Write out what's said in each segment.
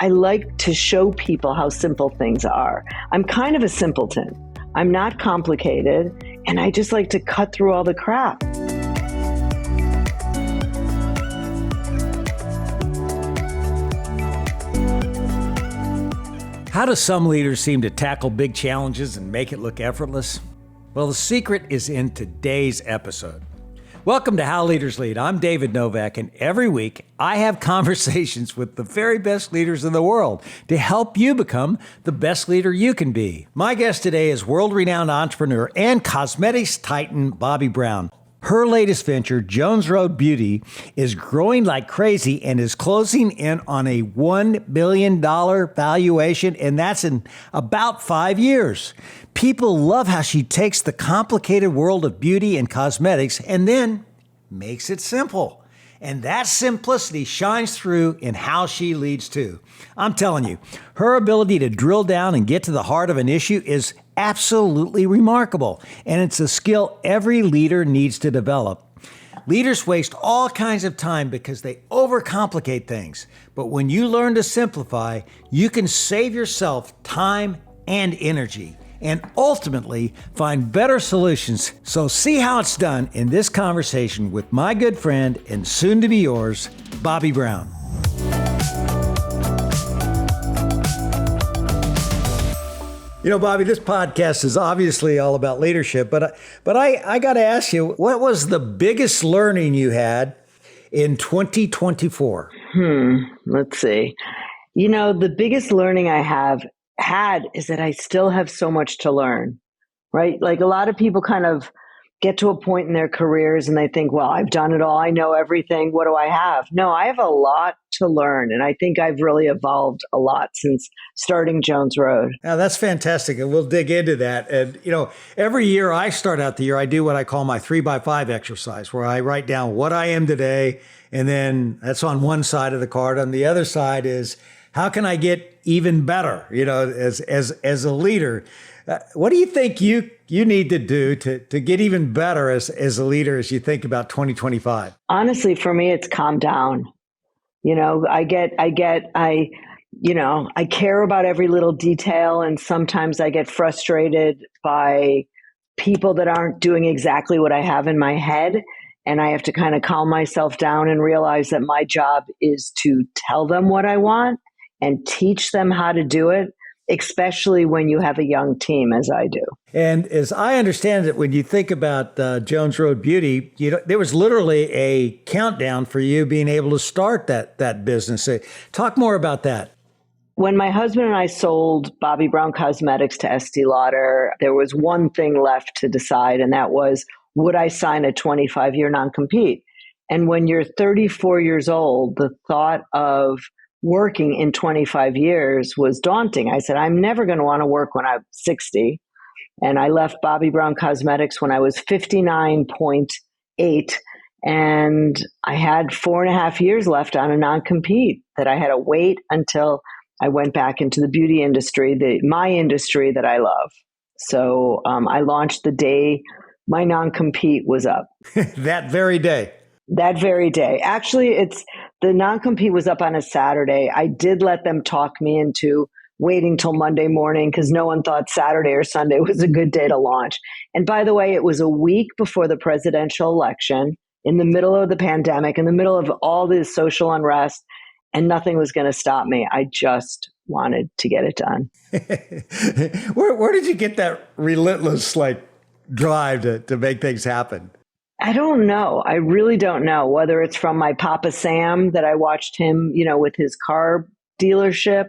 I like to show people how simple things are. I'm kind of a simpleton. I'm not complicated, and I just like to cut through all the crap. How do some leaders seem to tackle big challenges and make it look effortless? Well, the secret is in today's episode. Welcome to How Leaders Lead. I'm David Novak, and every week I have conversations with the very best leaders in the world to help you become the best leader you can be. My guest today is world-renowned entrepreneur and cosmetics titan Bobbi Brown. Her latest venture, Jones Road Beauty, is growing like crazy and is closing in on a $1 billion valuation, and that's in about 5 years. People love how she takes the complicated world of beauty and cosmetics and then makes it simple. And that simplicity shines through in how she leads too. I'm telling you, her ability to drill down and get to the heart of an issue is absolutely remarkable. And it's a skill every leader needs to develop. Leaders waste all kinds of time because they overcomplicate things. But when you learn to simplify, you can save yourself time and energy, and ultimately find better solutions. So see how it's done in this conversation with my good friend and soon to be yours, Bobbi Brown. You know, Bobbi, this podcast is obviously all about leadership, but I got to ask you, what was the biggest learning you had in 2024? Let's see. You know, the biggest learning I have had is that I still have so much to learn, right? Like a lot of people kind of get to a point in their careers and they think, well, I've done it all. I know everything. What do I have? No, I have a lot to learn. And I think I've really evolved a lot since starting Jones Road. Now, that's fantastic. And we'll dig into that. And, you know, every year I start out the year, I do what I call my 3x5 exercise, where I write down what I am today. And then that's on one side of the card. On the other side is, how can I get even better, you know, as a leader? What do you think you need to do to get even better as a leader as you think about 2025? Honestly, for me, it's calm down. You know, I care about every little detail, and sometimes I get frustrated by people that aren't doing exactly what I have in my head. And I have to kind of calm myself down and realize that my job is to tell them what I want and teach them how to do it, especially when you have a young team, as I do. And as I understand it, when you think about Jones Road Beauty, you know, there was literally a countdown for you being able to start that business. Talk more about that. When my husband and I sold Bobbi Brown Cosmetics to Estee Lauder, there was one thing left to decide, and that was, would I sign a 25-year non-compete? And when you're 34 years old, the thought of working in 25 years was daunting. I said, I'm never going to want to work when I'm 60. And I left Bobbi Brown Cosmetics when I was 59.8. And I had 4.5 years left on a non-compete that I had to wait until I went back into the beauty industry, my industry that I love. So I launched the day my non-compete was up. That very day. That very day. Actually, the non-compete was up on a Saturday. I did let them talk me into waiting till Monday morning because no one thought Saturday or Sunday was a good day to launch. And by the way, it was a week before the presidential election, in the middle of the pandemic, in the middle of all this social unrest, and nothing was going to stop me. I just wanted to get it done. Where did you get that relentless drive to make things happen? I don't know. I really don't know whether it's from my Papa Sam that I watched him, you know, with his car dealership,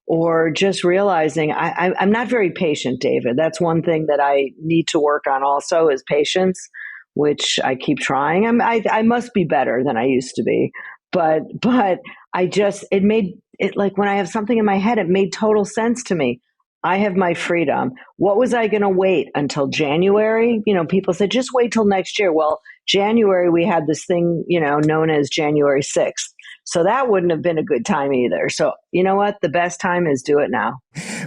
or just realizing I'm not very patient, David. That's one thing that I need to work on also is patience, which I keep trying. I must be better than I used to be, but it made it like when I have something in my head, it made total sense to me. I have my freedom. What was I going to wait until January? You know, people said, just wait till next year. Well, January, we had this thing, you know, known as January 6th. So that wouldn't have been a good time either. So you know what? The best time is do it now.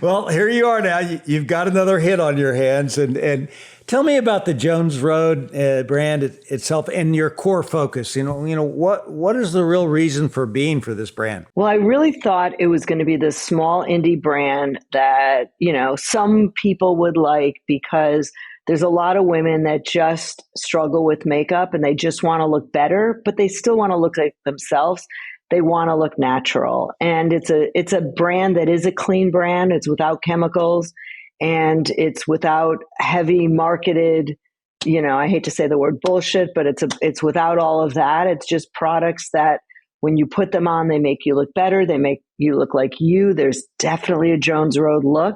Well, here you are now. You've got another hit on your hands. And tell me about the Jones Road brand itself and your core focus. What is the real reason for being for this brand? Well, I really thought it was going to be this small indie brand that, some people would like, because there's a lot of women that just struggle with makeup and they just want to look better, but they still want to look like themselves. They want to look natural. And it's a brand that is a clean brand. It's without chemicals and it's without heavy marketed, I hate to say the word bullshit, but it's without all of that. It's just products that when you put them on, they make you look better. They make you look like you. There's definitely a Jones Road look.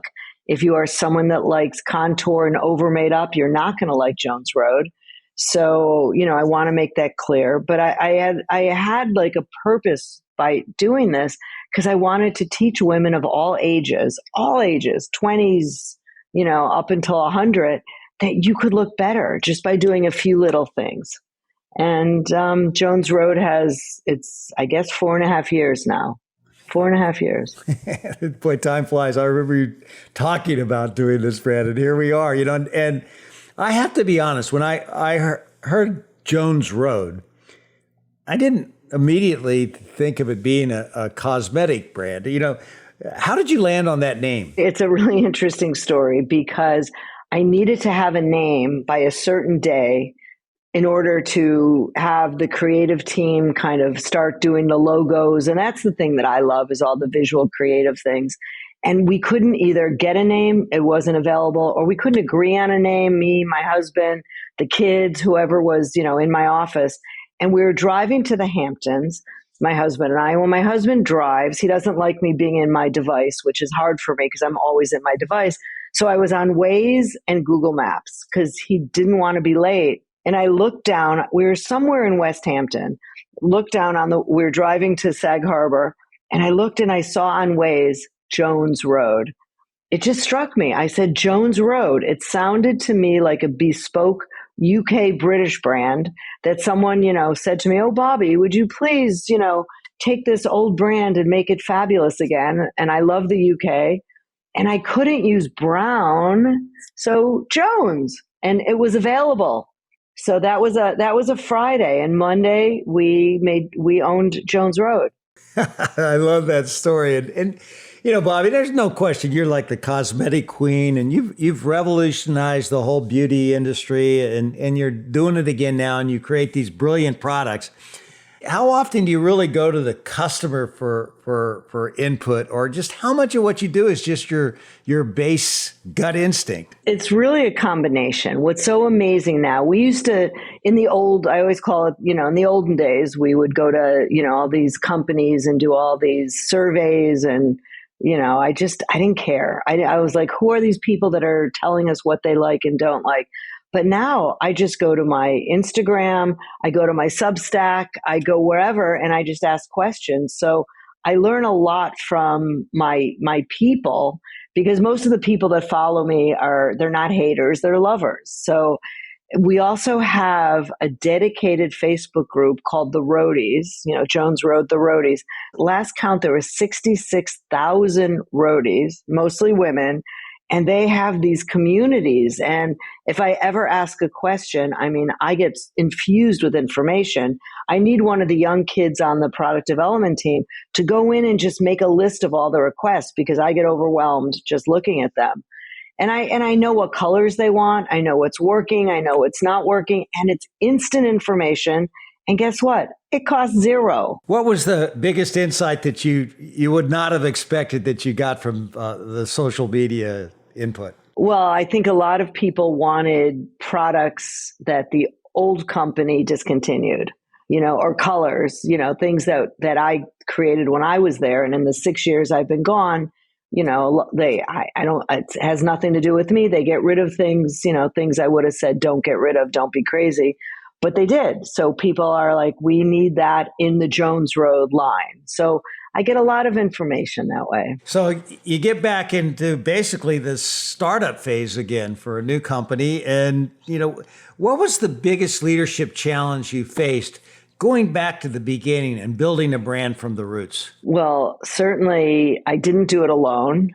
If you are someone that likes contour and over made up, you're not going to like Jones Road. So, I want to make that clear. But I had like a purpose by doing this, because I wanted to teach women of all ages, 20s, up until 100, that you could look better just by doing a few little things. And Jones Road it's, I guess, 4.5 years now. 4.5 years. Boy, time flies. I remember you talking about doing this, brand, and here we are, and I have to be honest, when I heard Jones Road, I didn't immediately think of it being a cosmetic brand. How did you land on that name? It's a really interesting story, because I needed to have a name by a certain day in order to have the creative team kind of start doing the logos. And that's the thing that I love, is all the visual creative things. And we couldn't either get a name, it wasn't available, or we couldn't agree on a name, me, my husband, the kids, whoever was, in my office. And we were driving to the Hamptons, my husband and I. When my husband drives, he doesn't like me being in my device, which is hard for me because I'm always in my device. So I was on Waze and Google Maps because he didn't want to be late. And I looked down, we were somewhere in West Hampton, looked down we were driving to Sag Harbor, and I looked and I saw on Waze, Jones Road. It just struck me. I said, Jones Road. It sounded to me like a bespoke UK British brand that someone, said to me, oh, Bobbi, would you please, take this old brand and make it fabulous again? And I love the UK. And I couldn't use Brown, so Jones. And it was available. So that was a Friday, and Monday we owned Jones Road. I love that story. And Bobbi, there's no question you're like the cosmetic queen, and you've revolutionized the whole beauty industry, and you're doing it again now, and you create these brilliant products. How often do you really go to the customer for input, or just how much of what you do is just your base gut instinct? It's really a combination. What's so amazing now, we used to, I always call it, in the olden days, we would go to, all these companies and do all these surveys, and, I didn't care. I was like, who are these people that are telling us what they like and don't like? But now I just go to my Instagram, I go to my Substack, I go wherever, and I just ask questions. So I learn a lot from my people, because most of the people that follow me they're not haters, they're lovers. So we also have a dedicated Facebook group called The Roadies, Jones Road, The Roadies. Last count, there were 66,000 roadies, mostly women. And they have these communities. And if I ever ask a question, I get infused with information. I need one of the young kids on the product development team to go in and just make a list of all the requests, because I get overwhelmed just looking at them. And I know what colors they want. I know what's working. I know what's not working. And it's instant information. And guess what? It costs zero. What was the biggest insight that you would not have expected that you got from the social media input? Well, I think a lot of people wanted products that the old company discontinued, or colors, things that I created when I was there. And in the 6 years I've been gone, it has nothing to do with me. They get rid of things, things I would have said, don't get rid of, don't be crazy. But they did. So people are like, we need that in the Jones Road line. So I get a lot of information that way. So you get back into basically the startup phase again for a new company. And, what was the biggest leadership challenge you faced going back to the beginning and building a brand from the roots? Well, certainly I didn't do it alone,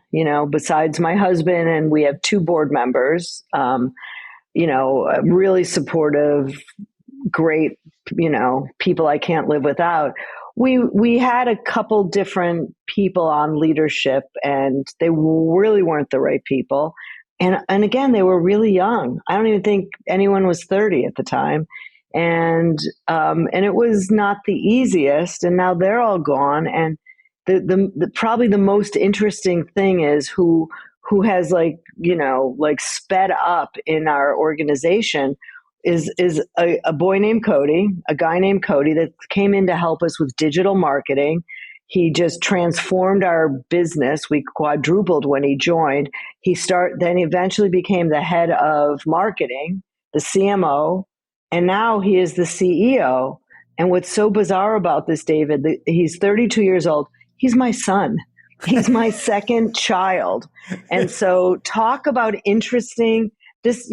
besides my husband, and we have two board members, really supportive, great, people I can't live without. We had a couple different people on leadership, and they really weren't the right people. And again, they were really young. I don't even think anyone was 30 at the time. And it was not the easiest. And now they're all gone. And the probably the most interesting thing is who has sped up in our organization is a boy named Cody, a guy named Cody that came in to help us with digital marketing. He just transformed our business. We quadrupled when he joined. Then he eventually became the head of marketing, the CMO, and now he is the CEO. And what's so bizarre about this, David, he's 32 years old. He's my son. He's my second child. And so talk about interesting. This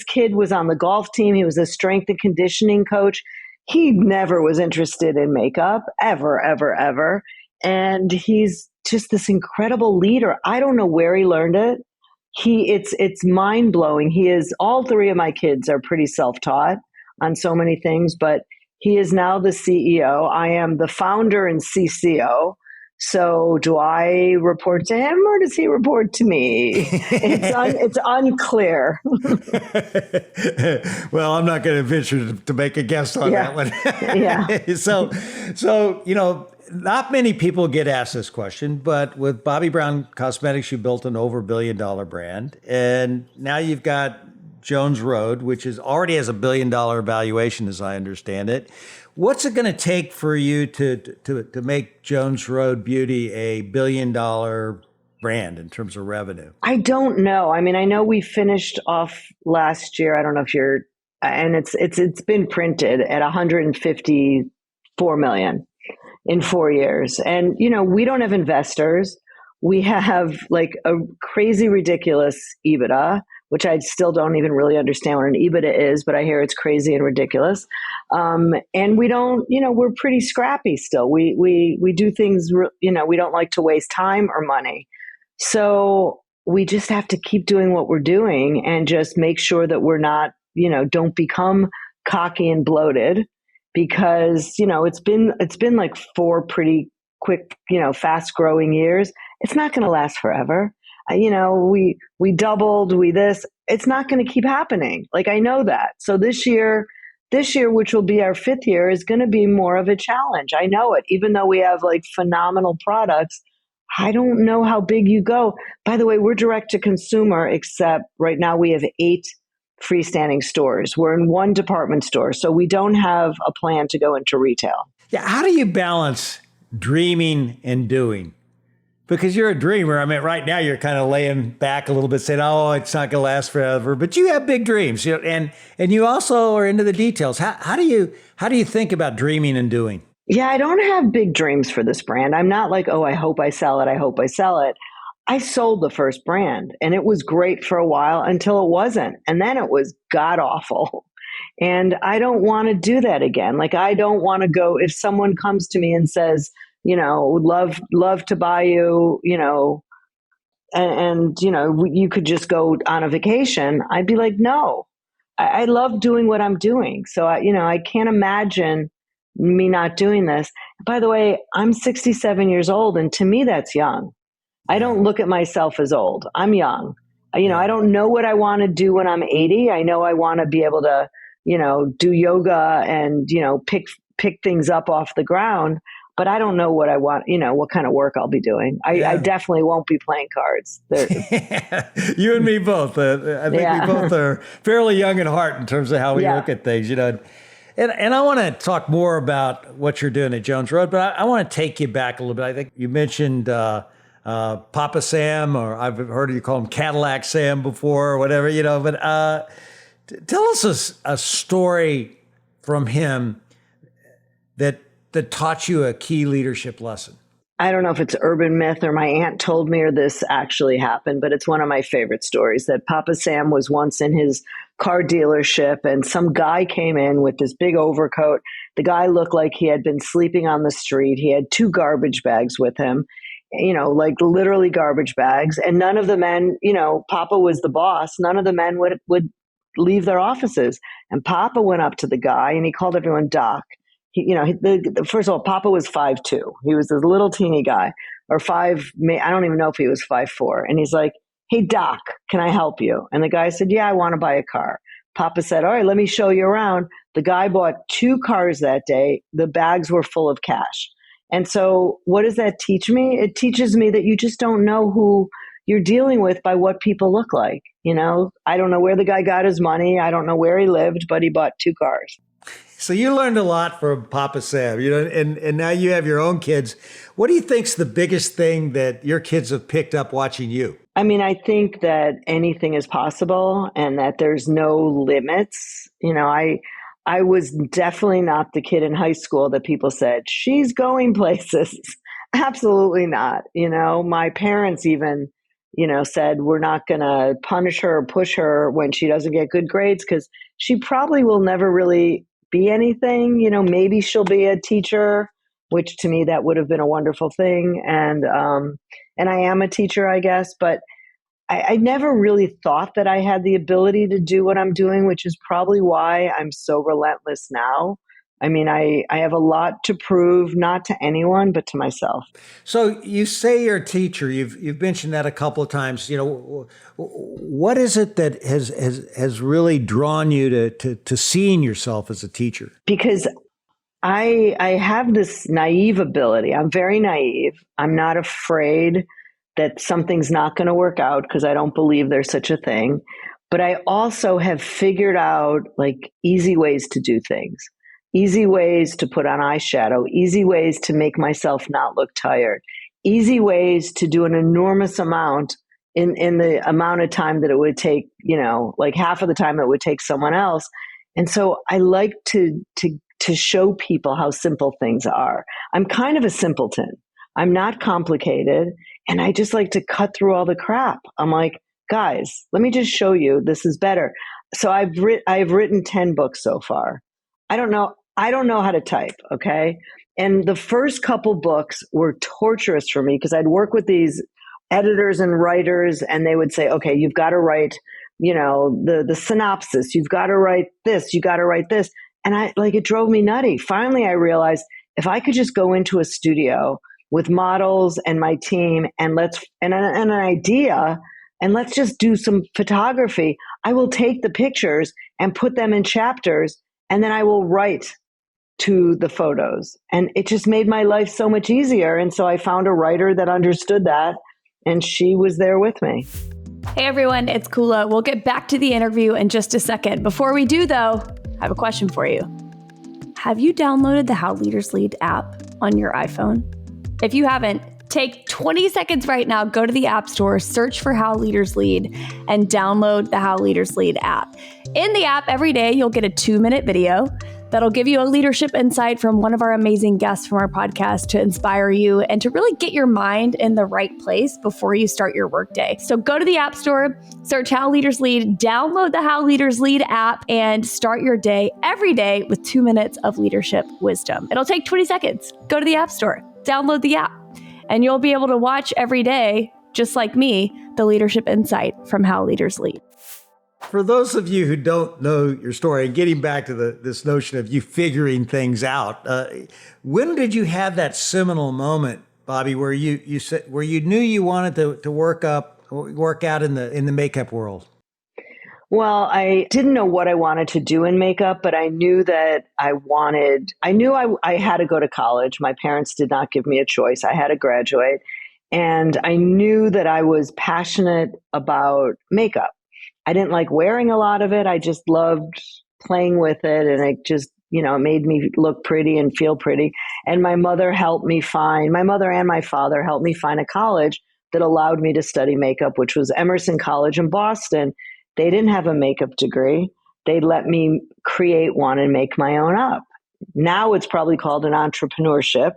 kid was on the golf team. He was a strength and conditioning coach. He never was interested in makeup, ever, ever, ever. And he's just this incredible leader. I don't know where he learned it. It's mind blowing. All three of my kids are pretty self-taught on so many things, but he is now the CEO. I am the founder and CCO. So do I report to him or does he report to me? It's unclear. Well, I'm not going to venture to make a guess on that one. Yeah. So, not many people get asked this question, but with Bobbi Brown Cosmetics, you built an over $1 billion brand. And now you've got Jones Road, which already has $1 billion valuation, as I understand it. What's it going to take for you to make Jones Road Beauty a $1 billion brand in terms of revenue? I don't know. I mean, I know we finished off last year. I don't know if and it's been printed at 154 million in 4 years. And, we don't have investors. We have like a crazy, ridiculous EBITDA, which I still don't even really understand what an EBITDA is, but I hear it's crazy and ridiculous. And we don't, we're pretty scrappy still. We do things, we don't like to waste time or money. So we just have to keep doing what we're doing and just make sure that we're not, don't become cocky and bloated, because, it's been like 4 pretty quick, fast growing years. It's not going to last forever. We doubled, it's not going to keep happening. Like, I know that. So this year, which will be our 5th year, is going to be more of a challenge. I know it, even though we have like phenomenal products. I don't know how big you go. By the way, we're direct to consumer, except right now we have 8 freestanding stores. We're in 1 department store. So we don't have a plan to go into retail. Yeah. How do you balance dreaming and doing? Because you're a dreamer. I mean, right now you're kind of laying back a little bit, saying, "Oh, it's not going to last forever." But you have big dreams, and you also are into the details. How do you think about dreaming and doing? Yeah, I don't have big dreams for this brand. I'm not like, "Oh, I hope I sell it. I hope I sell it." I sold the first brand, and it was great for a while until it wasn't, and then it was god awful. And I don't want to do that again. Like, I don't want to go, if someone comes to me and says, would love to buy you, and you could just go on a vacation. I'd be like, no, I love doing what I'm doing. So I can't imagine me not doing this. By the way, I'm 67 years old, and to me, that's young. I don't look at myself as old. I'm young. I don't know what I want to do when I'm 80. I know I want to be able to, do yoga and, pick things up off the ground. But I don't know what I want, what kind of work I'll be doing. I definitely won't be playing cards. You and me both. I think we both are fairly young at heart in terms of how we look at things, And I want to talk more about what you're doing at Jones Road, but I want to take you back a little bit. I think you mentioned Papa Sam, or I've heard you call him Cadillac Sam before, or whatever, But tell us a story from him that taught you a key leadership lesson. I don't know if it's urban myth or my aunt told me or this actually happened, but it's one of my favorite stories that Papa Sam was once in his car dealership and some guy came in with this big overcoat. The guy looked like he had been sleeping on the street. He had 2 garbage bags with him, like literally garbage bags. And none of the men, Papa was the boss. None of the men would leave their offices. And Papa went up to the guy and he called everyone Doc. First of all, Papa was 5'2". He was this little teeny guy, or I don't even know if he was 5'4". And he's like, "Hey, Doc, can I help you?" And the guy said, "Yeah, I want to buy a car." Papa said, "All right, let me show you around." The guy bought 2 cars that day. The bags were full of cash. And so what does that teach me? It teaches me that you just don't know who you're dealing with by what people look like. I don't know where the guy got his money. I don't know where he lived, but he bought 2 cars. So you learned a lot from Papa Sam, and now you have your own kids. What do you think's the biggest thing that your kids have picked up watching you? I mean, I think that anything is possible and that there's no limits. I was definitely not the kid in high school that people said, "She's going places." Absolutely not. My parents even, said, "We're not going to punish her or push her when she doesn't get good grades because she probably will never really be anything. Maybe she'll be a teacher," which to me that would have been a wonderful thing. And I am a teacher, I guess, but I never really thought that I had the ability to do what I'm doing, which is probably why I'm so relentless now. I mean, I have a lot to prove, not to anyone, but to myself. So you say you're a teacher. You've mentioned that a couple of times. What is it that has really drawn you to seeing yourself as a teacher? Because I have this naive ability. I'm very naive. I'm not afraid that something's not going to work out because I don't believe there's such a thing. But I also have figured out easy ways to do things, easy ways to put on eyeshadow, easy ways to make myself not look tired, easy ways to do an enormous amount in the amount of time that it would take, half of the time it would take someone else. And so I like to show people how simple things are. I'm kind of a simpleton. I'm not complicated. And I just like to cut through all the crap. I'm like, guys, let me just show you this is better. So I've written 10 books so far. I don't know how to type. Okay. And the first couple books were torturous for me because I'd work with these editors and writers and they would say, "Okay, you've got to write, the synopsis. You've got to write this. You got to write this." And it drove me nutty. Finally, I realized if I could just go into a studio with models and my team and an idea, and let's just do some photography, I will take the pictures and put them in chapters, and then I will write to the photos. And it just made my life so much easier. And so I found a writer that understood that, and she was there with me. Hey everyone, it's Kula. We'll get back to the interview in just a second. Before we do though, I have a question for you. Have you downloaded the How Leaders Lead app on your iPhone? If you haven't, take 20 seconds right now, go to the App Store, search for How Leaders Lead, and download the How Leaders Lead app. In the app, every day, you'll get a 2-minute video that'll give you a leadership insight from one of our amazing guests from our podcast to inspire you and to really get your mind in the right place before you start your workday. So go to the App Store, search How Leaders Lead, download the How Leaders Lead app, and start your day every day with 2 minutes of leadership wisdom. It'll take 20 seconds. Go to the App Store, download the app, and you'll be able to watch every day, just like me, the leadership insight from How Leaders Lead. For those of you who don't know your story, and getting back to this notion of you figuring things out, when did you have that seminal moment, Bobbi, where you said, where you knew you wanted to work out in the makeup world? Well, I didn't know what I wanted to do in makeup, but I knew that I had to go to college. My parents did not give me a choice. I had to graduate. And I knew that I was passionate about makeup. I didn't like wearing a lot of it. I just loved playing with it. And it just, it made me look pretty and feel pretty. And my mother and my father helped me find a college that allowed me to study makeup, which was Emerson College in Boston. They didn't have a makeup degree. They let me create one and make my own up. Now it's probably called an entrepreneurship,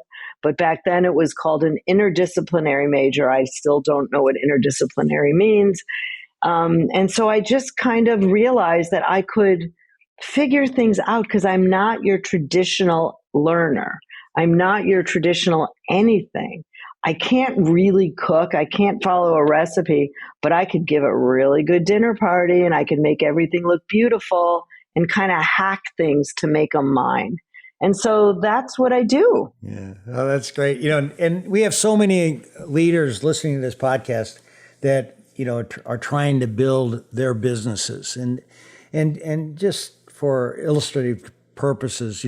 but back then it was called an interdisciplinary major. I still don't know what interdisciplinary means. And so I just kind of realized that I could figure things out because I'm not your traditional learner. I'm not your traditional anything. I can't really cook. I can't follow a recipe, but I could give a really good dinner party and I could make everything look beautiful and kind of hack things to make them mine. And so that's what I do. Yeah, oh, that's great. And we have so many leaders listening to this podcast that are trying to build their businesses, and just for illustrative purposes,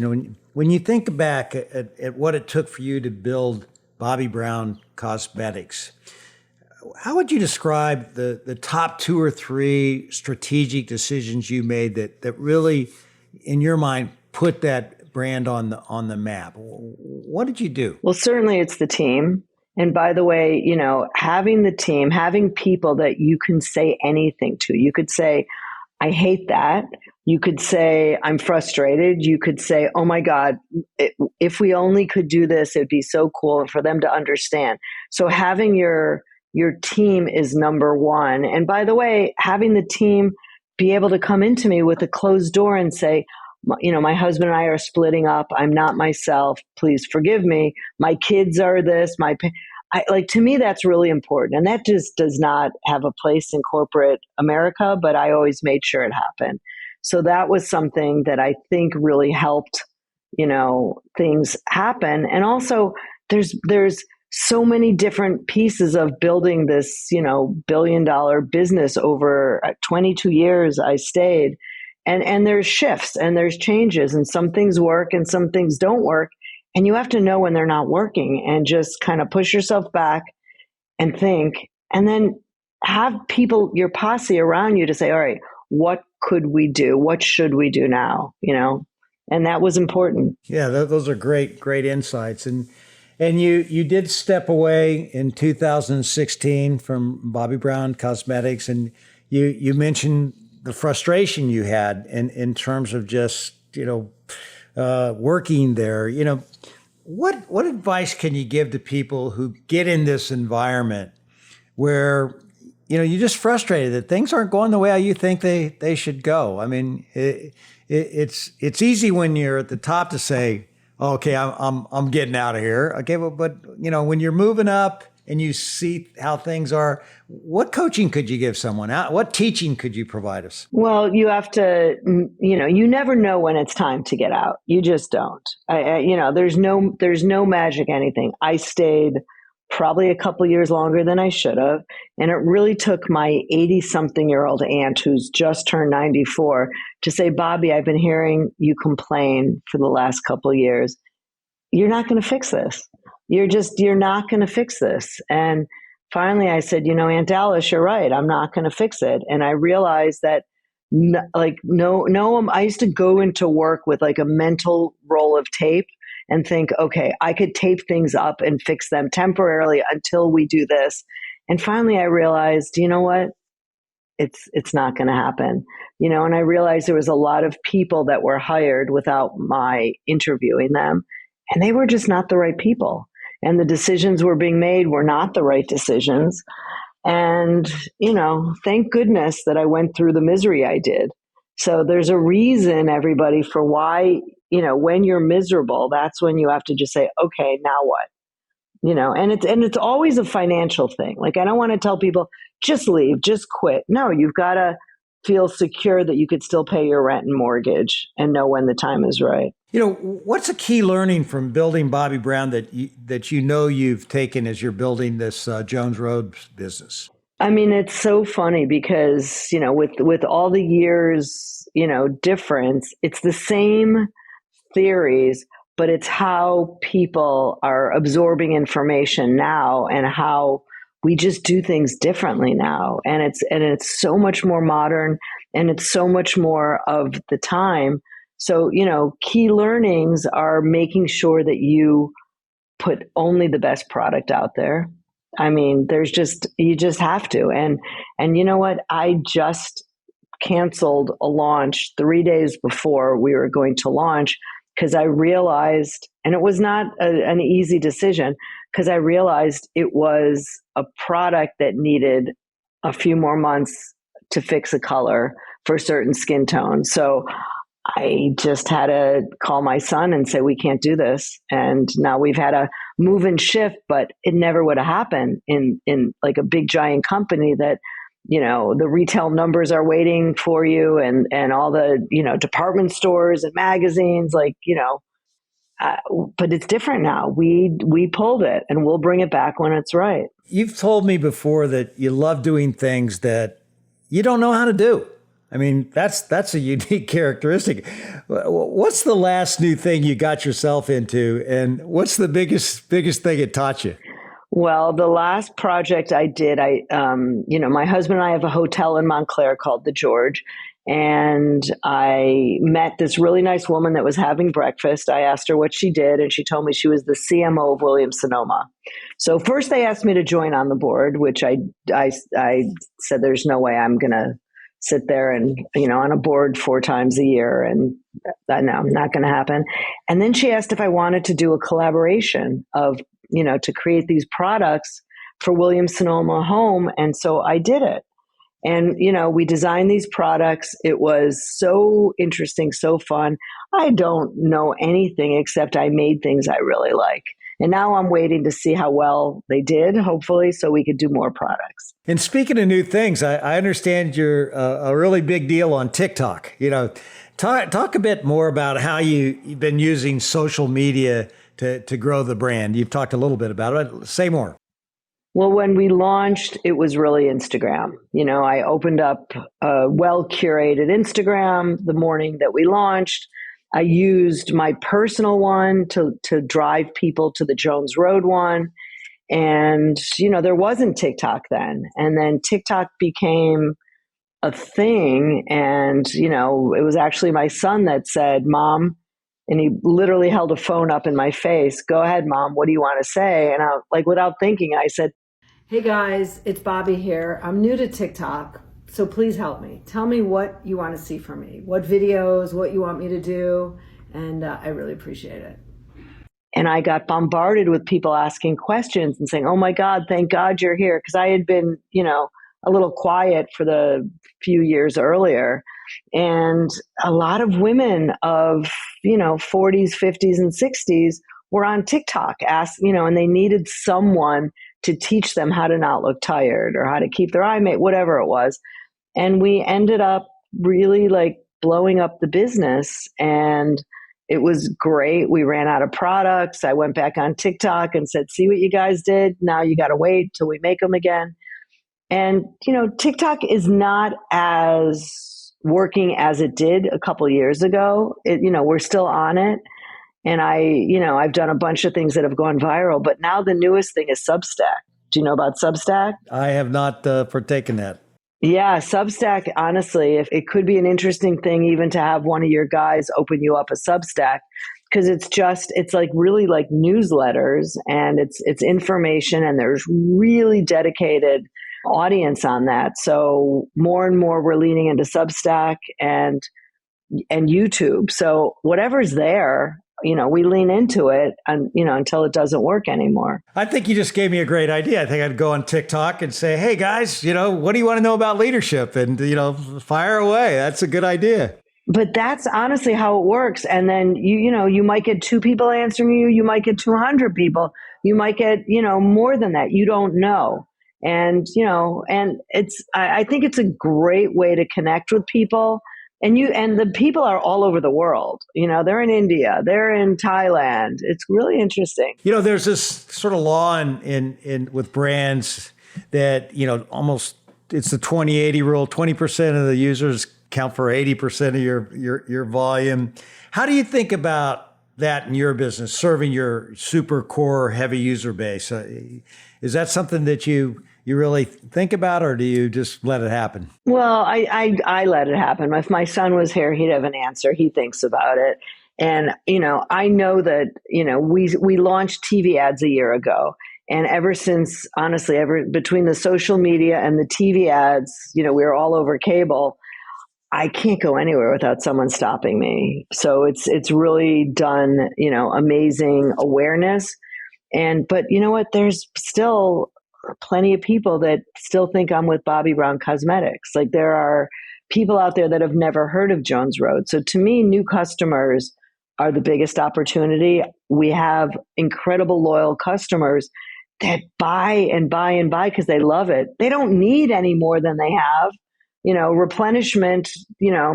when you think back at what it took for you to build Bobbi Brown Cosmetics, how would you describe the top 2 or 3 strategic decisions you made that really, in your mind, put that brand on the map? What did you do? Well, certainly it's the team. And by the way, having the team, having people that you can say anything to. You could say, I hate that. You could say, I'm frustrated. You could say, oh my God, if we only could do this, it'd be so cool, and for them to understand. So having your team is number one. And by the way, having the team be able to come into me with a closed door and say, my husband and I are splitting up. I'm not myself. Please forgive me. My kids are this. To me, that's really important. And that just does not have a place in corporate America, but I always made sure it happened. So that was something that I think really helped, things happen. And also there's so many different pieces of building this, $1 billion business over 22 years I stayed. And there's shifts and there's changes, and some things work and some things don't work. And you have to know when they're not working and just kind of push yourself back and think, and then have people, your posse around you to say, all right, what could we do? What should we do now? And that was important. Yeah, those are great insights. And you did step away in 2016 from Bobbi Brown Cosmetics, and you mentioned the frustration you had in terms of just, working there. What advice can you give to people who get in this environment where, you're just frustrated that things aren't going the way you think they should go? I mean, it's easy when you're at the top to say, oh, okay, I'm getting out of here. Okay, but when you're moving up and you see how things are, what coaching could you give someone? What teaching could you provide us? Well, you have to, you never know when it's time to get out. You just don't. There's no magic anything. I stayed probably a couple years longer than I should have. And it really took my 80-something-year-old aunt, who's just turned 94, to say, Bobbi, I've been hearing you complain for the last couple of years. You're not going to fix this. You're not going to fix this. And finally I said, Aunt Alice, you're right. I'm not going to fix it. And I realized that I used to go into work with like a mental roll of tape and think, okay, I could tape things up and fix them temporarily until we do this. And finally I realized, you know what? It's not going to happen. And I realized there was a lot of people that were hired without my interviewing them, and they were just not the right people. And the decisions were being made were not the right decisions. And, thank goodness that I went through the misery I did. So there's a reason, everybody, for why, when you're miserable, that's when you have to just say, okay, now what? And it's always a financial thing. Like, I don't want to tell people, just leave, just quit. No, you've got to feel secure that you could still pay your rent and mortgage and know when the time is right. What's a key learning from building Bobbi Brown that you've taken as you're building this Jones Road business? I mean, it's so funny because, with all the years, difference, it's the same theories, but it's how people are absorbing information now and how we just do things differently now. And it's so much more modern, and it's so much more of the time. So, key learnings are making sure that you put only the best product out there. I mean, you just have to. And you know what? I just canceled a launch 3 days before we were going to launch because I realized, and it was not an easy decision, because I realized it was a product that needed a few more months to fix a color for certain skin tones. So I just had to call my son and say, we can't do this. And now we've had a move and shift, but it never would have happened in like a big giant company that, the retail numbers are waiting for you, and all the, department stores and magazines, but it's different now. We pulled it, and we'll bring it back when it's right. You've told me before that you love doing things that you don't know how to do. I mean, that's a unique characteristic. What's the last new thing you got yourself into, and what's the biggest thing it taught you? Well, the last project I did, my husband and I have a hotel in Montclair called the George, and I met this really nice woman that was having breakfast. I asked her what she did, and she told me she was the CMO of Williams-Sonoma. So first they asked me to join on the board, which I said, there's no way I'm going to sit there and, on a board 4 times a year. And no, not going to happen. And then she asked if I wanted to do a collaboration of, to create these products for Williams-Sonoma Home. And so I did it. And, we designed these products. It was so interesting, so fun. I don't know anything except I made things I really like. And now I'm waiting to see how well they did, hopefully, so we could do more products. And speaking of new things, I understand you're a really big deal on TikTok. Talk a bit more about how you've been using social media to grow the brand. You've talked a little bit about it. Say more. Well, when we launched, it was really Instagram. I opened up a well-curated Instagram the morning that we launched. I used my personal one to drive people to the Jones Road one. And, there wasn't TikTok then. And then TikTok became a thing. And, it was actually my son that said, Mom, and he literally held a phone up in my face. Go ahead, Mom. What do you want to say? And I, without thinking, I said, hey guys, it's Bobbi here. I'm new to TikTok. So please help me. Tell me what you want to see from me, what videos, what you want me to do. And I really appreciate it. And I got bombarded with people asking questions and saying, oh my God, thank God you're here. Because I had been, a little quiet for the few years earlier. And a lot of women of, 40s, 50s, and 60s were on TikTok, and they needed someone to teach them how to not look tired or how to keep their eye mate, whatever it was. And we ended up really blowing up the business, and it was great. We ran out of products. I went back on TikTok and said, see what you guys did. Now you got to wait till we make them again. And, TikTok is not as working as it did a couple years ago. We're still on it. And I've done a bunch of things that have gone viral, but now the newest thing is Substack. Do you know about Substack? I have not partaken that. Yeah, Substack, honestly, if it could be an interesting thing even to have one of your guys open you up a Substack, because it's really like newsletters, and it's information, and there's really dedicated audience on that. So more and more we're leaning into Substack and YouTube. So whatever's there, we lean into it and, until it doesn't work anymore. I think you just gave me a great idea. I think I'd go on TikTok and say, hey guys, what do you want to know about leadership? And, fire away. That's a good idea. But that's honestly how it works. And then, you might get 2 people answering you. You might get 200 people. You might get, more than that. You don't know. And, I think it's a great way to connect with people. And the people are all over the world. They're in India, they're in Thailand. It's really interesting. There's this sort of law in with brands that, almost it's the 20-80 rule. 20% of the users count for 80% of your volume. How do you think about that in your business, serving your super core heavy user base? Is that something that you really think about, or do you just let it happen? Well, I let it happen. If my son was here, he'd have an answer. He thinks about it. And, I know that, we launched TV ads a year ago. And ever since, honestly, between the social media and the TV ads, we were all over cable. I can't go anywhere without someone stopping me. So it's really done, amazing awareness. But you know what? There's still plenty of people that still think I'm with Bobbi Brown Cosmetics. Like there are people out there that have never heard of Jones Road. So to me, new customers are the biggest opportunity. We have incredible loyal customers that buy and buy and buy because they love it. They don't need any more than they have. Replenishment, a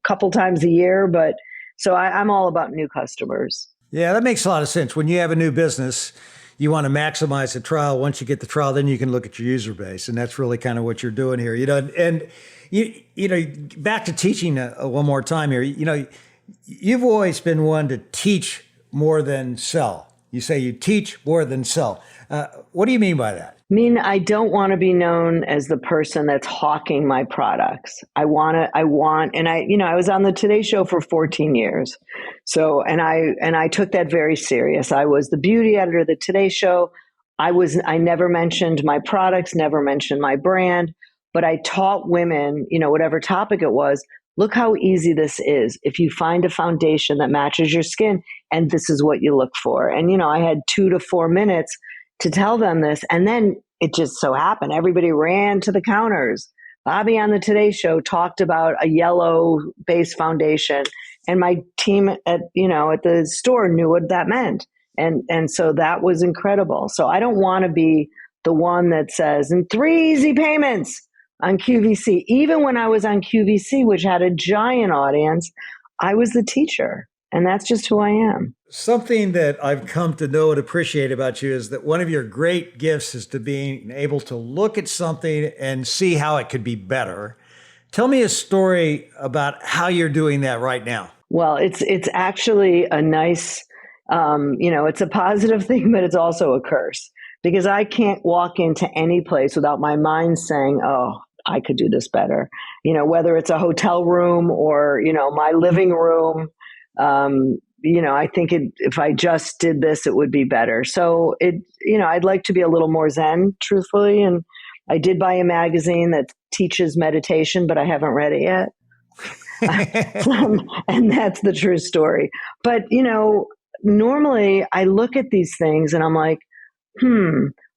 couple times a year. But so I'm all about new customers. Yeah, that makes a lot of sense. When you have a new business, you want to maximize the trial. Once you get the trial, then you can look at your user base, and that's really kind of what you're doing here. And back to teaching one more time here. You've always been one to teach more than sell. You say you teach more than sell. What do you mean by that? I don't want to be known as the person that's hawking my products. I was on the Today Show for 14 years. So, and I took that very serious. I was the beauty editor of the Today Show. I never mentioned my products, never mentioned my brand, but I taught women, whatever topic it was, look how easy this is. If you find a foundation that matches your skin, and this is what you look for. And, I had 2 to 4 minutes to tell them this. And then it just so happened, everybody ran to the counters. Bobbi on the Today Show talked about a yellow base foundation, and my team at the store knew what that meant. And so that was incredible. So I don't want to be the one that says, in 3 easy payments on QVC. Even when I was on QVC, which had a giant audience, I was the teacher. And that's just who I am. Something that I've come to know and appreciate about you is that one of your great gifts is to being able to look at something and see how it could be better. Tell me a story about how you're doing that right now. Well, it's actually a nice, it's a positive thing, but it's also a curse because I can't walk into any place without my mind saying, oh, I could do this better. Whether it's a hotel room or, my living room. I think if I just did this, it would be better. So I'd like to be a little more Zen, truthfully. And I did buy a magazine that teaches meditation, but I haven't read it yet. And that's the true story. But, normally I look at these things and I'm like,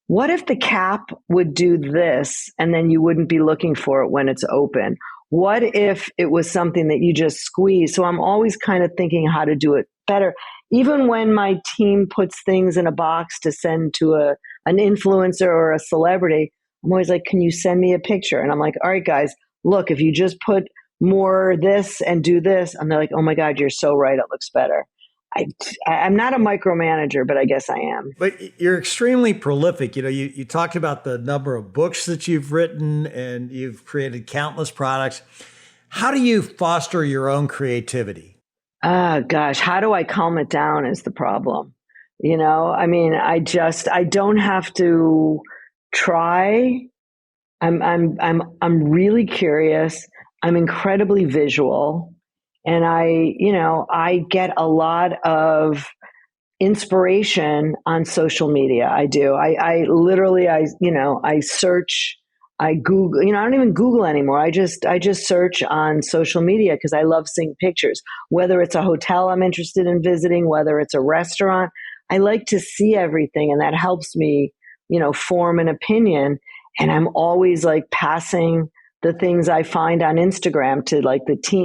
what if the cap would do this and then you wouldn't be looking for it when it's open? What if it was something that you just squeeze? So I'm always kind of thinking how to do it better. Even when my team puts things in a box to send to an influencer or a celebrity, I'm always like, can you send me a picture? And I'm like, all right, guys, look, if you just put more this and do this, and they're like, oh my God, you're so right. It looks better. I'm not a micromanager, but I guess I am. But you're extremely prolific. You talked about the number of books that you've written and you've created countless products. How do you foster your own creativity? Gosh, how do I calm it down is the problem. I don't have to try. I'm really curious. I'm incredibly visual. And I get a lot of inspiration on social media. I do. I literally search, I Google, I don't even Google anymore. I just search on social media because I love seeing pictures, whether it's a hotel I'm interested in visiting, whether it's a restaurant. I like to see everything, and that helps me, form an opinion. And I'm always like passing the things I find on Instagram to like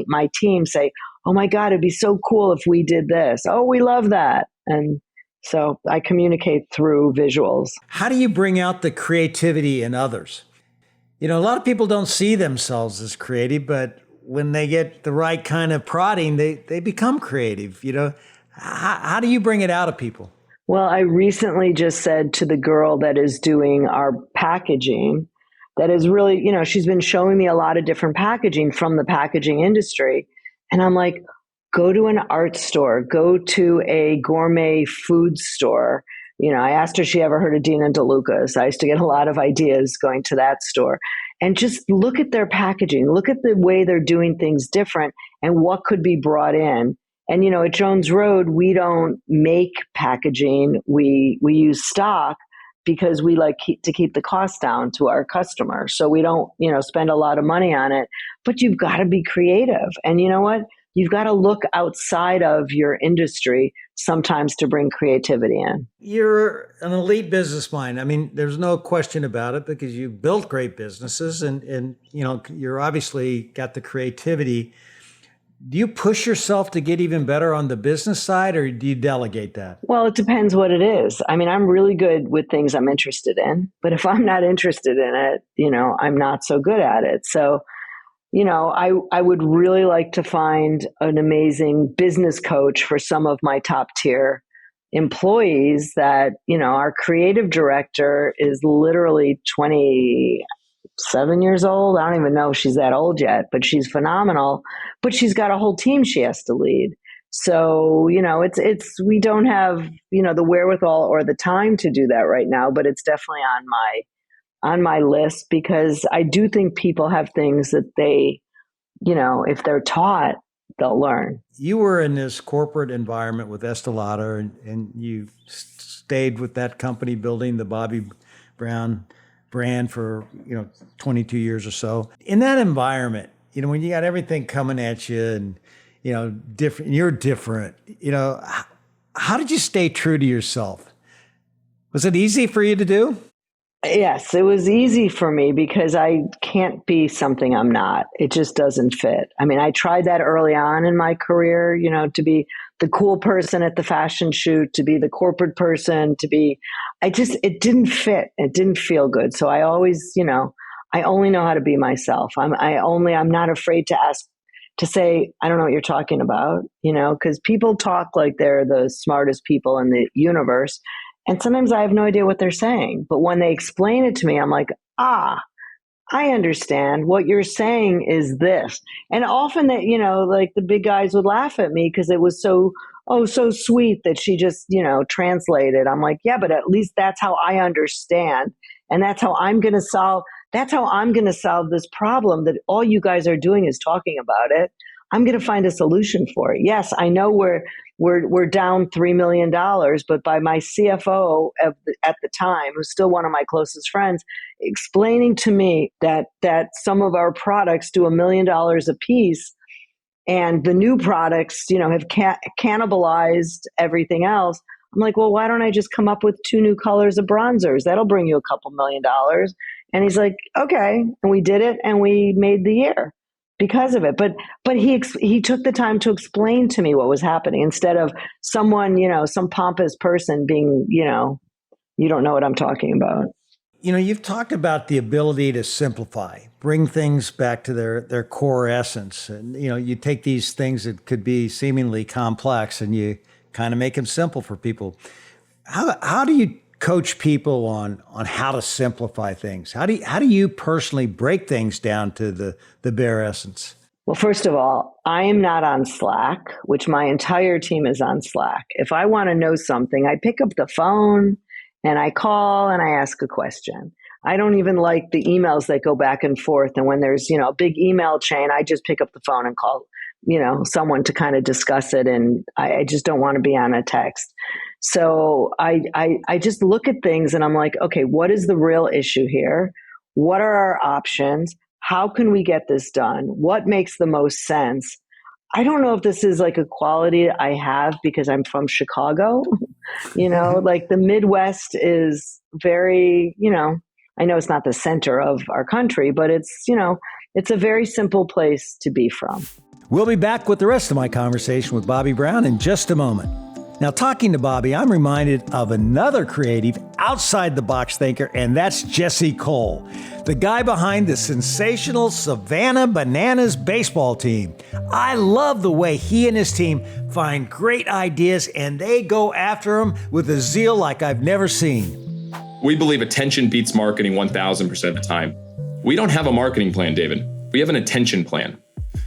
my team say, oh my God, it'd be so cool if we did this. Oh, we love that. And so I communicate through visuals. How do you bring out the creativity in others? A lot of people don't see themselves as creative, but when they get the right kind of prodding, they become creative. How do you bring it out of people? Well, I recently just said to the girl that is doing our packaging, that is really, she's been showing me a lot of different packaging from the packaging industry. And I'm like, go to an art store, go to a gourmet food store. I asked her if she ever heard of Dina DeLuca's. I used to get a lot of ideas going to that store. And just look at their packaging, look at the way they're doing things different and what could be brought in. And, at Jones Road, we don't make packaging. We use stock. because we like to keep the cost down to our customers. So we don't, spend a lot of money on it, but you've got to be creative. And you know what? You've got to look outside of your industry sometimes to bring creativity in. You're an elite business mind. I mean, there's no question about it because you built great businesses and you're obviously got the creativity. Do you push yourself to get even better on the business side, or do you delegate that? Well, it depends what it is. I mean, I'm really good with things I'm interested in, but if I'm not interested in it, I'm not so good at it. So, I would really like to find an amazing business coach for some of my top tier employees that, our creative director is literally 27 years old. I don't even know if she's that old yet, but she's phenomenal. But she's got a whole team she has to lead. So, we don't have, the wherewithal or the time to do that right now, but it's definitely on my list because I do think people have things that they, if they're taught, they'll learn. You were in this corporate environment with Estee Lauder and you stayed with that company building the Bobbi Brown brand for 22 years or so. In that environment, when you got everything coming at you and different, you're different, how did you stay true to yourself? Was it easy for you to do? Yes, it was easy for me because I can't be something I'm not. It just doesn't fit. I mean, I tried that early on in my career, to be the cool person at the fashion shoot, to be the corporate person, it didn't fit. It didn't feel good. So I always, I only know how to be myself. I'm not afraid to say, I don't know what you're talking about, because people talk like they're the smartest people in the universe. And sometimes I have no idea what they're saying. But when they explain it to me, I'm like, I understand. What you're saying is this. And often that, like the big guys would laugh at me because it was so sweet that she just, translated. I'm like, yeah, but at least that's how I understand. And that's how I'm going to solve this problem that all you guys are doing is talking about it. I'm going to find a solution for it. Yes, I know we're down $3 million, but by my CFO at the time, who's still one of my closest friends, explaining to me that some of our products do $1 million a piece, and the new products, have cannibalized everything else. I'm like, well, why don't I just come up with 2 new colors of bronzers? That'll bring you a couple $1 million. And he's like, okay, and we did it, and we made the year because of it. But he took the time to explain to me what was happening instead of someone, some pompous person being, you don't know what I'm talking about. You've talked about the ability to simplify, bring things back to their core essence. And, you take these things that could be seemingly complex and you kind of make them simple for people. How do you coach people on how to simplify things? How do you personally break things down to the bare essence? Well, first of all, I am not on Slack, which my entire team is on Slack. If I want to know something, I pick up the phone and I call and I ask a question. I don't even like the emails that go back and forth. And when there's, a big email chain, I just pick up the phone and call, someone to kind of discuss it. And I just don't want to be on a text. So I just look at things and I'm like, okay, what is the real issue here? What are our options? How can we get this done? What makes the most sense? I don't know if this is like a quality I have because I'm from Chicago. Like the Midwest is very, I know it's not the center of our country, but it's a very simple place to be from. We'll be back with the rest of my conversation with Bobbi Brown in just a moment. Now, talking to Bobbi, I'm reminded of another creative outside-the-box thinker, and that's Jesse Cole, the guy behind the sensational Savannah Bananas baseball team. I love the way he and his team find great ideas, and they go after them with a zeal like I've never seen. We believe attention beats marketing 1,000% of the time. We don't have a marketing plan, David. We have an attention plan.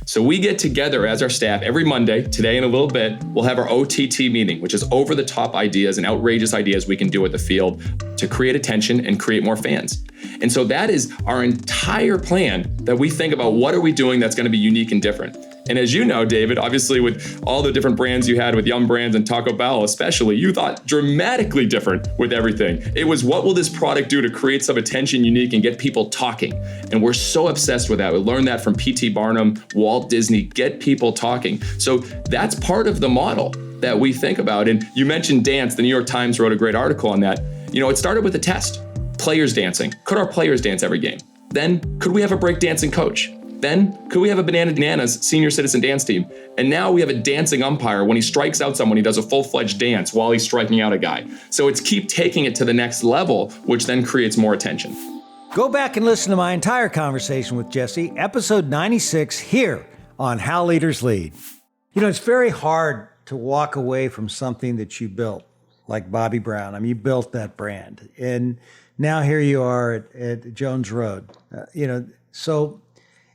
So we get together as our staff every Monday. Today in a little bit, we'll have our OTT meeting, which is over the top ideas and outrageous ideas we can do at the field to create attention and create more fans. And so that is our entire plan that we think about what are we doing that's going to be unique and different. And as you know, David, obviously with all the different brands you had with Yum Brands and Taco Bell especially, you thought dramatically different with everything. It was, what will this product do to create some attention unique and get people talking? And we're so obsessed with that. We learned that from P.T. Barnum, Walt Disney, get people talking. So that's part of the model that we think about. And you mentioned dance. The New York Times wrote a great article on that. It started with a test. Players dancing. Could our players dance every game? Then could we have a breakdancing coach? Then could we have a Bananas senior citizen dance team? And now we have a dancing umpire. When he strikes out someone, he does a full-fledged dance while he's striking out a guy. So it's keep taking it to the next level, which then creates more attention. Go back and listen to my entire conversation with Jesse, episode 96, here on How Leaders Lead. It's very hard to walk away from something that you built, like Bobbi Brown. I mean, you built that brand. And now here you are at Jones Road. So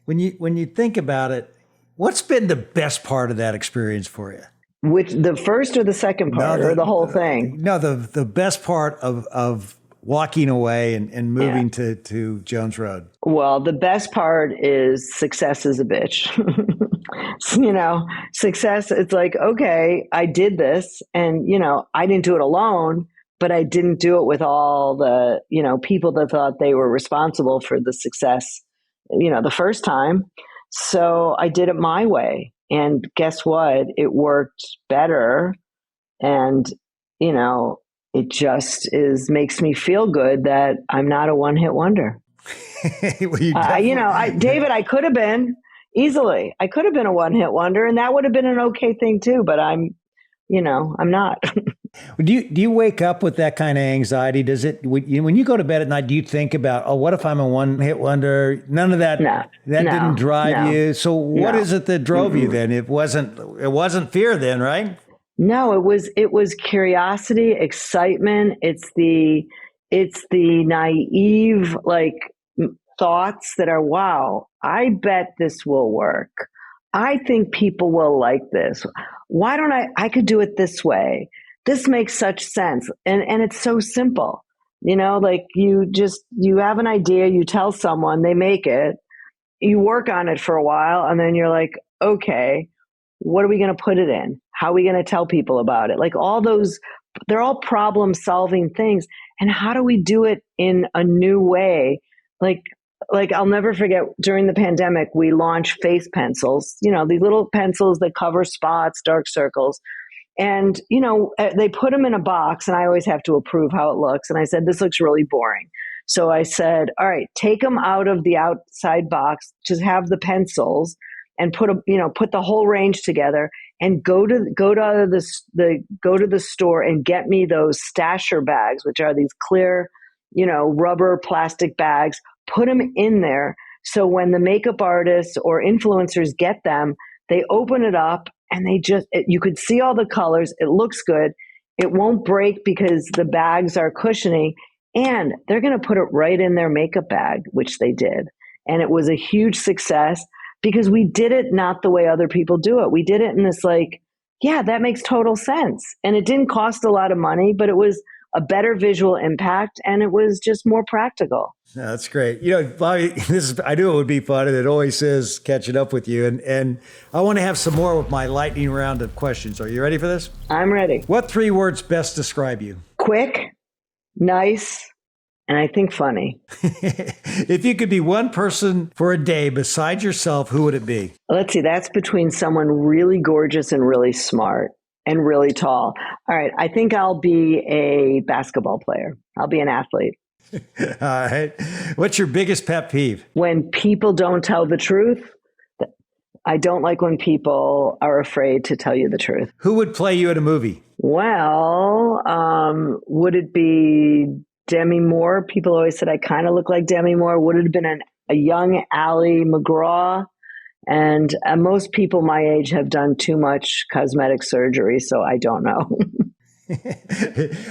when you think about it, what's been the best part of that experience for you? Which, the first or the second part, or the whole thing? No, the best part of walking away and moving to Jones Road. Well, the best part is success is a bitch. Success, it's like, okay, I did this and, I didn't do it alone, but I didn't do it with all the, people that thought they were responsible for the success, the first time. So I did it my way. And guess what? It worked better. And, it just makes me feel good that I'm not a one-hit wonder. Well, David, I could have been easily. I could have been a one-hit wonder, and that would have been an okay thing too. But I'm not. Do you wake up with that kind of anxiety? Does it, when you go to bed at night, do you think about, what if I'm a one-hit wonder? None of that. Didn't drive you. So what is it that drove you then? It wasn't fear then, right? No, it was curiosity, excitement. It's the naive, thoughts that are, wow, I bet this will work. I think people will like this. Why don't I could do it this way. This makes such sense. And it's so simple. You have an idea, you tell someone, they make it, you work on it for a while, and then you're like, okay, what are we going to put it in? How are we going to tell people about it? All those, they're all problem solving things. And how do we do it in a new way? I'll never forget, during the pandemic, we launched face pencils, these little pencils that cover spots, dark circles. And, they put them in a box, and I always have to approve how it looks. And I said, this looks really boring. So I said, all right, take them out of the outside box, just have the pencils and put the whole range together, and go to the store and get me those stasher bags, which are these clear, rubber plastic bags. Put them in there. So when the makeup artists or influencers get them, they open it up and you could see all the colors. It looks good. It won't break because the bags are cushiony, and they're going to put it right in their makeup bag, which they did. And it was a huge success because we did it not the way other people do it. We did it in this that makes total sense. And it didn't cost a lot of money, but it was a better visual impact, and it was just more practical. Yeah, that's great. Bobbi, I knew it would be fun, and it always is catching up with you. And I want to have some more with my lightning round of questions. Are you ready for this? I'm ready. What 3 words best describe you? Quick, nice, and I think funny. If you could be one person for a day besides yourself, who would it be? Let's see. That's between someone really gorgeous and really smart and really tall. All right. I think I'll be a basketball player. I'll be an athlete. All right. What's your biggest pet peeve? When people don't tell the truth. I don't like when people are afraid to tell you the truth. Who would play you in a movie? Well, would it be Demi Moore? People always said I kind of look like Demi Moore. Would it have been a young Ally McGraw? And most people my age have done too much cosmetic surgery, so I don't know.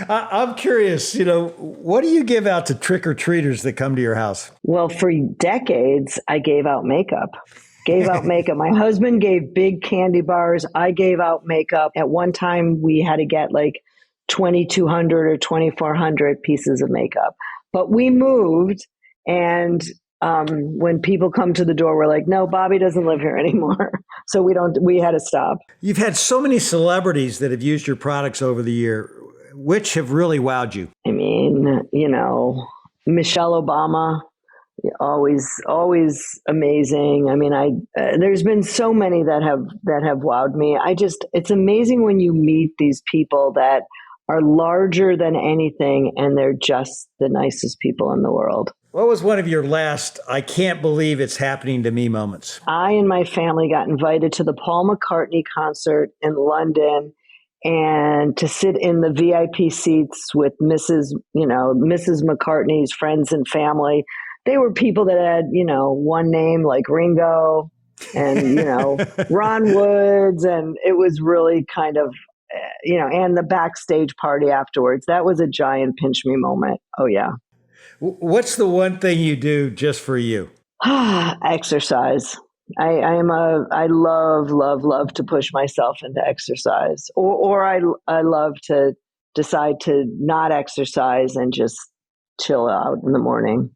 I'm curious, what do you give out to trick-or-treaters that come to your house? Well, for decades, I gave out makeup. My husband gave big candy bars. I gave out makeup. At one time, we had to get 2,200 or 2,400 pieces of makeup. But we moved, and when people come to the door, we're like, no, Bobbi doesn't live here anymore. So we had to stop. You've had so many celebrities that have used your products over the year. Which have really wowed you? I mean, Michelle Obama, always amazing. I mean, there's been so many that have wowed me. It's amazing when you meet these people that are larger than anything, and they're just the nicest people in the world. What was one of your last, I can't believe it's happening to me moments? I and my family got invited to the Paul McCartney concert in London, and to sit in the VIP seats with Mrs. McCartney's friends and family. They were people that had, one name like Ringo and, Ron Woods. And it was really kind of, and the backstage party afterwards. That was a giant pinch me moment. Oh, yeah. What's the one thing you do just for you? Exercise. I love to push myself into exercise, or I love to decide to not exercise and just chill out in the morning.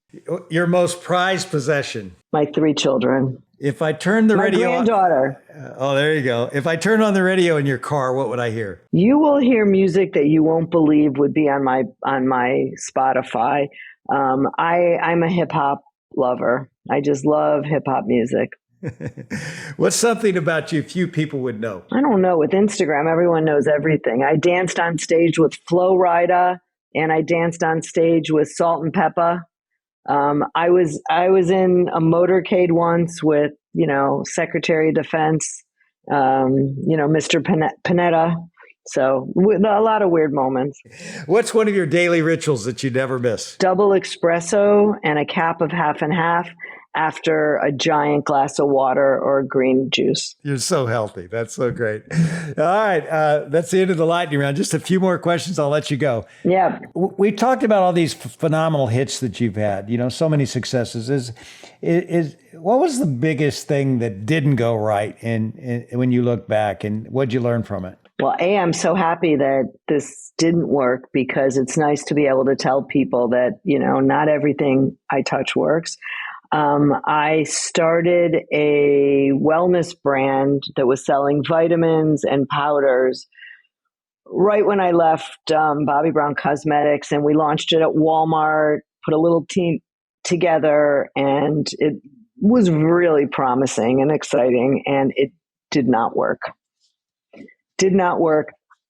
Your most prized possession? My 3 children. If I turn the radio on, my granddaughter. Oh, there you go. If I turn on the radio in your car, what would I hear? You will hear music that you won't believe would be on my Spotify. I'm a hip hop lover. I just love hip hop music. What's something about you few people would know? I don't know. With Instagram, everyone knows everything. I danced on stage with Flo Rida, and I danced on stage with Salt and Peppa. I was in a motorcade once with, Secretary of Defense, Mr. Panetta. So a lot of weird moments. What's one of your daily rituals that you never miss? Double espresso and a cap of half and half after a giant glass of water or green juice. You're so healthy. That's so great. All right. That's the end of the lightning round. Just a few more questions. I'll let you go. Yeah. We talked about all these phenomenal hits that you've had, so many successes. What was the biggest thing that didn't go right when you look back, and what'd you learn from it? Well, I'm so happy that this didn't work, because it's nice to be able to tell people that, not everything I touch works. I started a wellness brand that was selling vitamins and powders right when I left Bobbi Brown Cosmetics, and we launched it at Walmart, put a little team together, and it was really promising and exciting, and it did not work.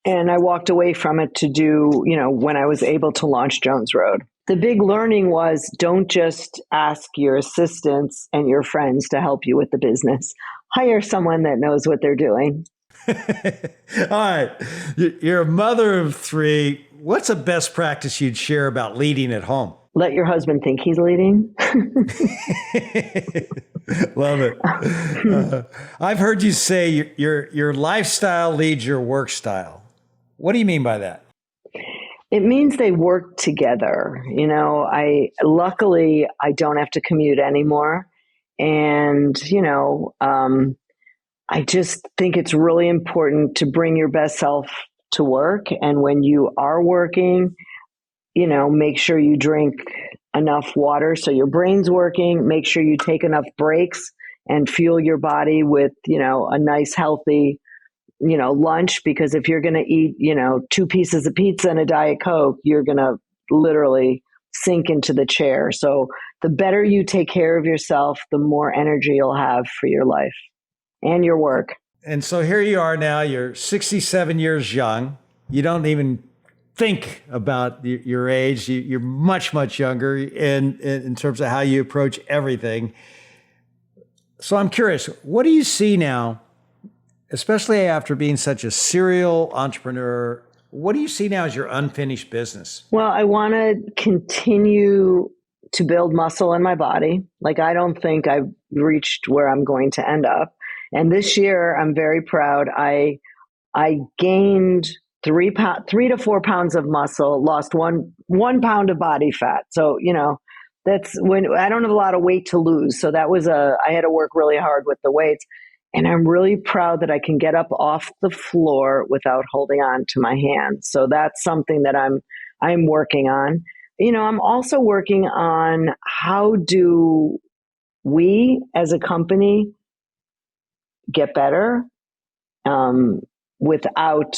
And I walked away from it to do, when I was able to launch Jones Road. The big learning was, don't just ask your assistants and your friends to help you with the business. Hire someone that knows what they're doing. All right. You're a mother of 3. What's a best practice you'd share about leading at home? Let your husband think he's leading. Love it. I've heard you say your lifestyle leads your work style. What do you mean by that? It means they work together. Luckily I don't have to commute anymore. And, I just think it's really important to bring your best self to work. And when you are working, make sure you drink enough water so your brain's working. Make sure you take enough breaks and fuel your body with, a nice, healthy, lunch. Because if you're going to eat, 2 pieces of pizza and a Diet Coke, you're going to literally sink into the chair. So the better you take care of yourself, the more energy you'll have for your life and your work. And so here you are now, you're 67 years young. You don't even think about your age. You're much, much younger in terms of how you approach everything. So I'm curious, what do you see now, especially after being such a serial entrepreneur? What do you see now as your unfinished business? Well, I want to continue to build muscle in my body. Like, I don't think I've reached where I'm going to end up. And this year, I'm very proud. I gained 3 to 4 pounds of muscle, lost one pound of body fat. So, that's when I don't have a lot of weight to lose. So I had to work really hard with the weights. And I'm really proud that I can get up off the floor without holding on to my hands. So that's something that I'm working on. I'm also working on how do we as a company get better without,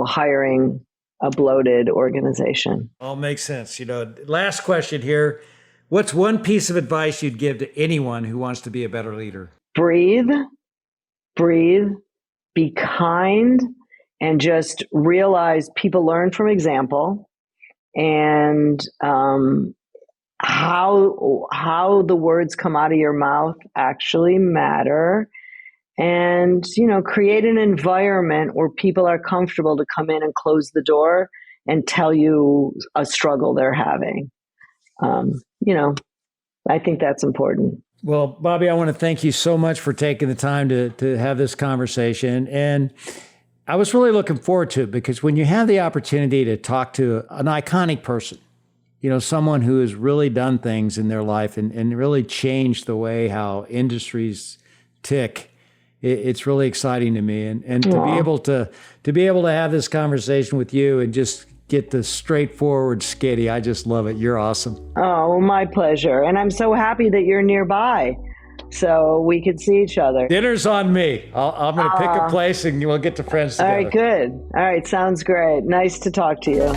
hiring a bloated organization. All makes sense. Last question here. What's one piece of advice you'd give to anyone who wants to be a better leader? Breathe, be kind, and just realize people learn from example, and how the words come out of your mouth actually matter. And, create an environment where people are comfortable to come in and close the door and tell you a struggle they're having. I think that's important. Well, Bobbi, I want to thank you so much for taking the time to have this conversation. And I was really looking forward to it because when you have the opportunity to talk to an iconic person, someone who has really done things in their life and really changed the way how industries tick, it's really exciting to me. And to be able to have this conversation with you and just get the straightforward skitty, I just love it. You're awesome. Oh, well, my pleasure. And I'm so happy that you're nearby so we could see each other. Dinner's on me. I'm going to pick a place and we'll get to friends together. All right, good. All right, sounds great. Nice to talk to you.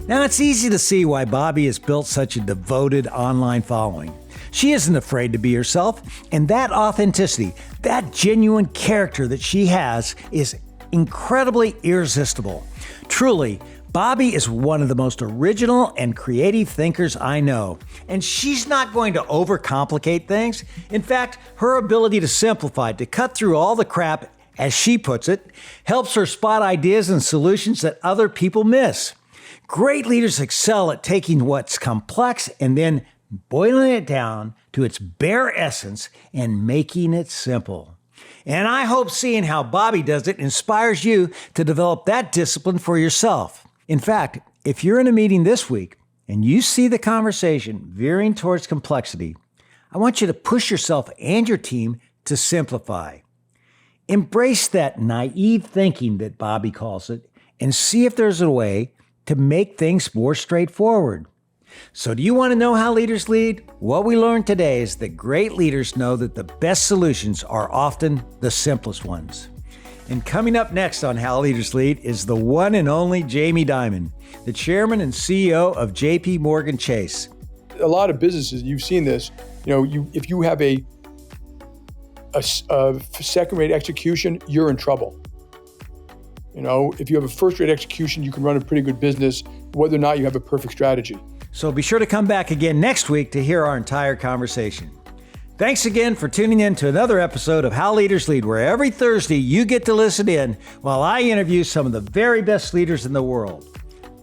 Now, it's easy to see why Bobbi has built such a devoted online following. She isn't afraid to be herself, and that authenticity, that genuine character that she has is incredibly irresistible. Truly, Bobbi is one of the most original and creative thinkers I know, and she's not going to overcomplicate things. In fact, her ability to simplify, to cut through all the crap, as she puts it, helps her spot ideas and solutions that other people miss. Great leaders excel at taking what's complex and then boiling it down to its bare essence and making it simple. And I hope seeing how Bobbi does it inspires you to develop that discipline for yourself. In fact, if you're in a meeting this week and you see the conversation veering towards complexity, I want you to push yourself and your team to simplify. Embrace that naive thinking that Bobbi calls it and see if there's a way to make things more straightforward. So do you want to know how leaders lead? What we learned today is that great leaders know that the best solutions are often the simplest ones. And coming up next on How Leaders Lead is the one and only Jamie Dimon, the chairman and CEO of JP Morgan Chase. A lot of businesses, you've seen this, if you have a second-rate execution, you're in trouble. If you have a first-rate execution, you can run a pretty good business, whether or not you have a perfect strategy. So be sure to come back again next week to hear our entire conversation. Thanks again for tuning in to another episode of How Leaders Lead, where every Thursday you get to listen in while I interview some of the very best leaders in the world.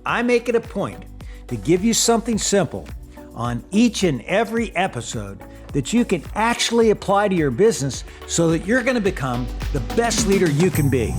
I make it a point to give you something simple on each and every episode that you can actually apply to your business so that you're going to become the best leader you can be.